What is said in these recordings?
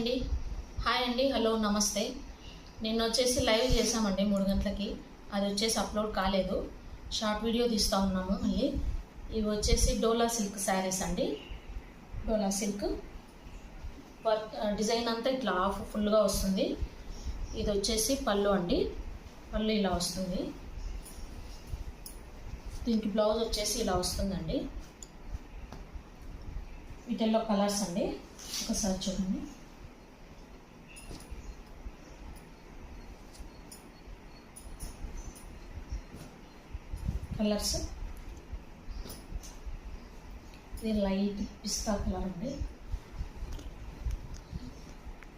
అండి. హాయ్ అండి, హలో నమస్తే. నిన్న వచ్చేసి లైవ్ చేసామండి 3 గంటలకి. అది వచ్చేసి అప్లోడ్ కాలేదు. షార్ట్ వీడియో తీస్తూ ఉన్నాము మళ్ళీ. ఇవి వచ్చేసి డోలా సిల్క్ శారీస్ అండి. డోలా సిల్క్ డిజైన్ అంతా ఇట్లా హాఫ్ ఫుల్గా వస్తుంది. ఇది వచ్చేసి పళ్ళు అండి. పళ్ళు ఇలా వస్తుంది. దీనికి బ్లౌజ్ వచ్చేసి ఇలా వస్తుందండి. వీటిల్లో కలర్స్ అండి, ఒకసారి చూడండి. కలర్స్ ఇది లైట్ పిస్తా కలర్ అండి.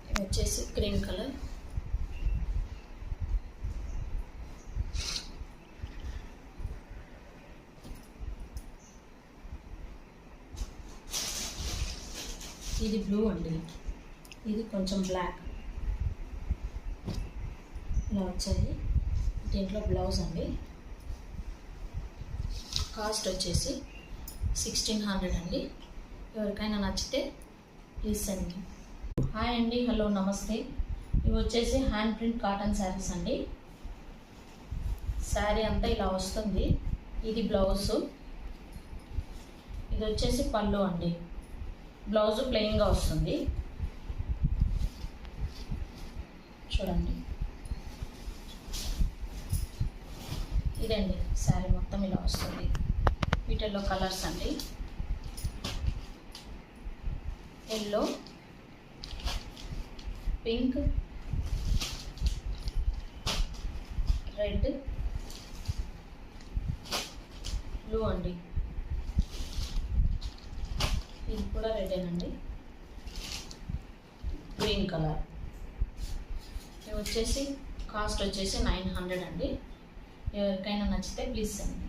ఇది వచ్చేసి గ్రీన్ కలర్. ఇది బ్లూ అండి. ఇది కొంచెం బ్లాక్ ఇలా వచ్చాయి. దీంట్లో బ్లౌజ్ అండి. కాస్ట్ వచ్చేసి 1600 అండి. ఎవరికైనా నచ్చితే ప్లీజ్ సెండ్. హాయ్ అండి, హలో నమస్తే. ఇవి వచ్చేసి హ్యాండ్ ప్రింట్ కాటన్ శారీస్ అండి. శారీ అంతా ఇలా వస్తుంది. ఇది బ్లౌజ్. ఇది వచ్చేసి పళ్ళు అండి. బ్లౌజ్ ప్లెయిన్గా వస్తుంది. చూడండి, ఇదండి శారీ మొత్తం ఇలా వస్తుంది. వీటిల్లో కలర్స్ అండి, ఎల్లో, పింక్, రెడ్, బ్లూ అండి. ఇది కూడా రెడేనండి. Green colour. ఇవి వచ్చేసి కాస్ట్ వచ్చేసి 900 అండి. ఎవరికైనా నచ్చితే ప్లీజ్ సెండ్.